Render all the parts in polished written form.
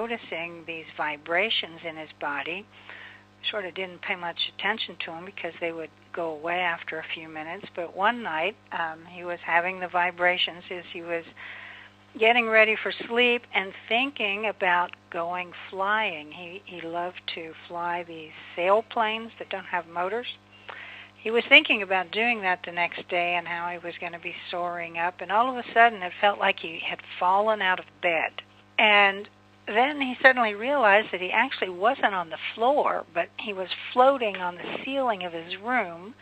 noticing these vibrations in his body. Sort of didn't pay much attention to them because they would go away after a few minutes. But one night, he was having the vibrations as he was getting ready for sleep and thinking about going flying. He loved to fly these sailplanes that don't have motors. He was thinking about doing that the next day and how he was going to be soaring up, and all of a sudden it felt like he had fallen out of bed. And then he suddenly realized that he actually wasn't on the floor, but he was floating on the ceiling of his room,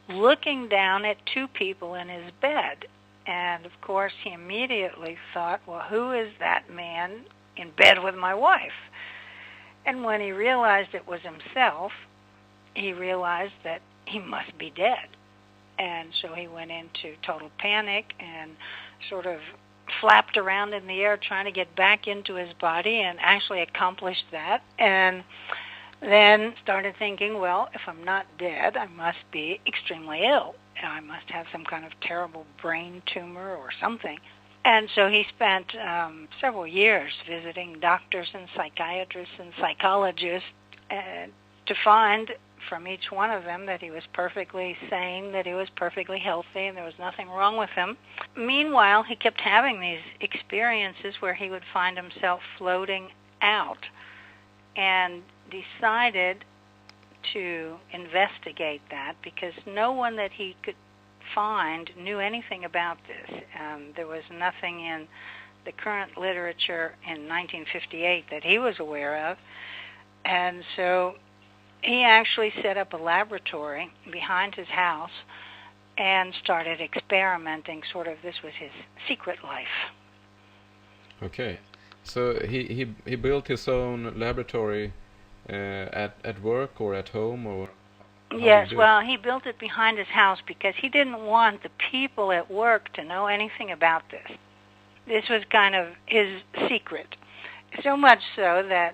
looking down at two people in his bed. And, of course, he immediately thought, well, who is that man in bed with my wife? And when he realized it was himself, he realized that he must be dead. And so he went into total panic and sort of flapped around in the air trying to get back into his body and actually accomplished that. And then started thinking, well, if I'm not dead, I must be extremely ill. I must have some kind of terrible brain tumor or something. And so he spent several years visiting doctors and psychiatrists and psychologists to find from each one of them that he was perfectly sane, that he was perfectly healthy, and there was nothing wrong with him. Meanwhile, he kept having these experiences where he would find himself floating out, and decided to investigate that because no one that he could find knew anything about this. There was nothing in the current literature in 1958 that he was aware of, and so he actually set up a laboratory behind his house and started experimenting. Sort of, this was his secret life. Okay, so he built his own laboratory at work or at home, or yes, well, he built it behind his house because he didn't want the people at work to know anything about this. This was kind of his secret, so much so that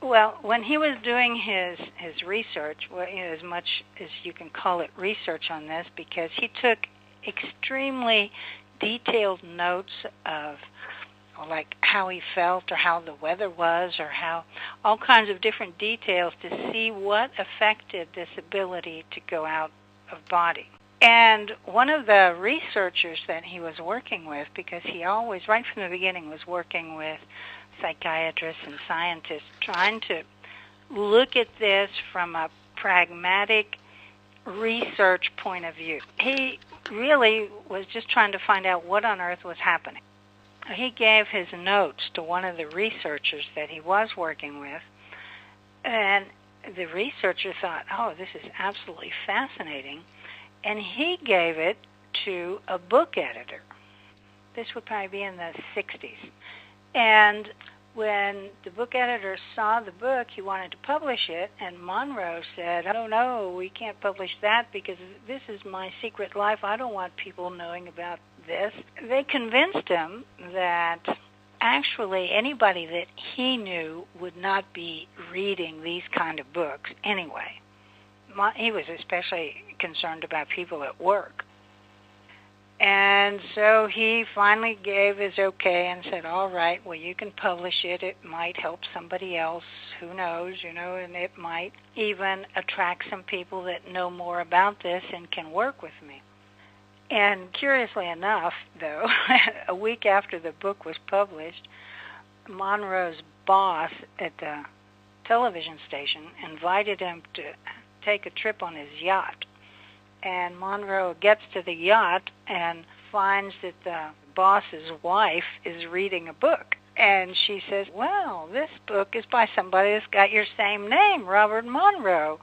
well, when he was doing his research, well, as much as you can call it research on this, because he took extremely detailed notes of like how he felt or how the weather was or how all kinds of different details to see what affected this ability to go out of body. And one of the researchers that he was working with, because he always, right from the beginning, was working with psychiatrists and scientists trying to look at this from a pragmatic research point of view. He really was just trying to find out what on earth was happening. He gave his notes to one of the researchers that he was working with, and the researcher thought, oh, this is absolutely fascinating, and he gave it to a book editor. This would probably be in the 60s. And when the book editor saw the book, he wanted to publish it, and Monroe said, oh, no, we can't publish that because this is my secret life. I don't want people knowing about this. They convinced him that actually anybody that he knew would not be reading these kind of books anyway. He was especially concerned about people at work. And so he finally gave his okay and said, all right, well, you can publish it. It might help somebody else. Who knows, and it might even attract some people that know more about this and can work with me. And curiously enough, though, a week after the book was published, Monroe's boss at the television station invited him to take a trip on his yacht. And Monroe gets to the yacht and finds that the boss's wife is reading a book. And she says, well, this book is by somebody that's got your same name, Robert Monroe.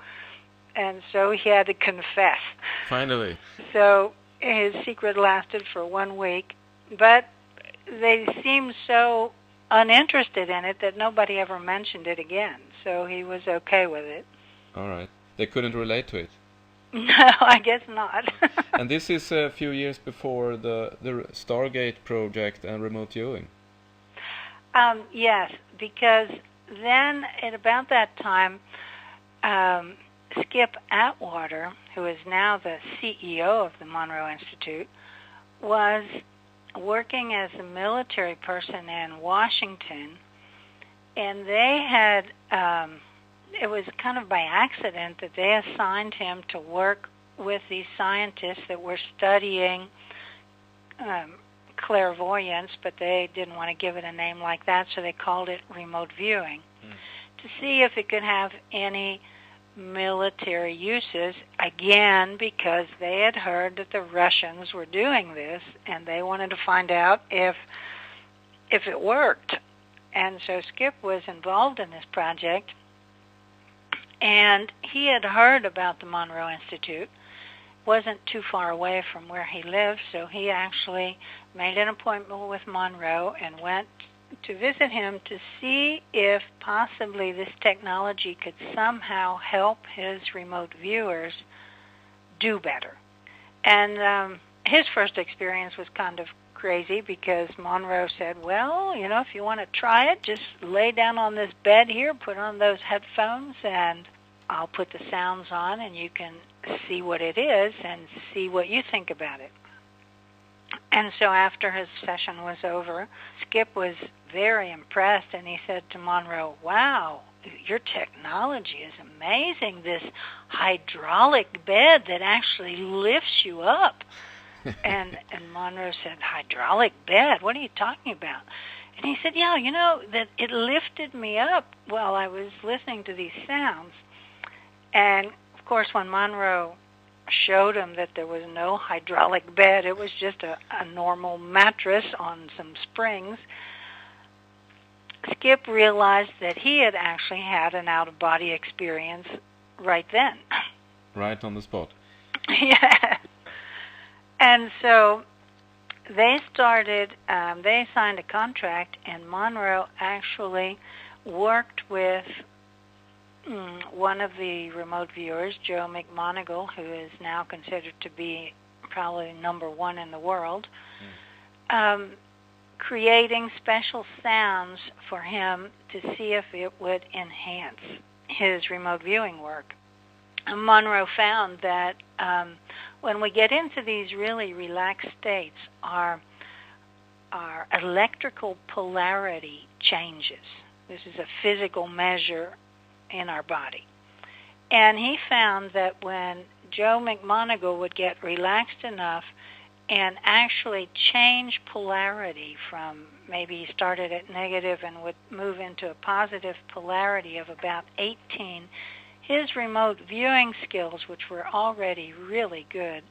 And so he had to confess. Finally. So his secret lasted for 1 week, but they seemed so uninterested in it that nobody ever mentioned it again. So he was okay with it. All right. They couldn't relate to it. No, I guess not. And this is a few years before the Stargate project and remote viewing. Yes, because then at about that time, Skip Atwater, who is now the CEO of the Monroe Institute, was working as a military person in Washington And they had, it was kind of by accident that they assigned him to work with these scientists that were studying clairvoyance, but they didn't want to give it a name like that, so they called it remote viewing, to see if it could have any military uses, again, because they had heard that the Russians were doing this, and they wanted to find out if it worked. And so Skip was involved in this project, and he had heard about the Monroe Institute. Wasn't too far away from where he lived, so he actually made an appointment with Monroe and went to visit him to see if possibly this technology could somehow help his remote viewers do better. And his first experience was kind of crazy because Monroe said, well, you know, if you want to try it, just lay down on this bed here, put on those headphones, and I'll put the sounds on, and you can see what it is and see what you think about it. And so after his session was over, Skip was very impressed, and he said to Monroe, wow, your technology is amazing, this hydraulic bed that actually lifts you up. and Monroe said, hydraulic bed? What are you talking about? And he said, yeah, you know, that it lifted me up while I was listening to these sounds. And, of course, when Monroe showed him that there was no hydraulic bed, it was just a normal mattress on some springs, Skip realized that he had actually had an out-of-body experience right then. Right on the spot. Yeah. And so they started, they signed a contract, and Monroe actually worked with one of the remote viewers, Joe McMoneagle, who is now considered to be probably #1 in the world, creating special sounds for him to see if it would enhance his remote viewing work. And Monroe found that when we get into these really relaxed states, our electrical polarity changes. This is a physical measure in our body. And he found that when Joe McMoneagle would get relaxed enough and actually change polarity from, maybe he started at negative and would move into a positive polarity of about 18, his remote viewing skills, which were already really good,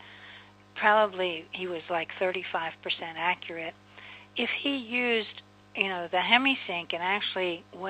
probably he was like 35% accurate. If he used, you know, the hemisync and actually went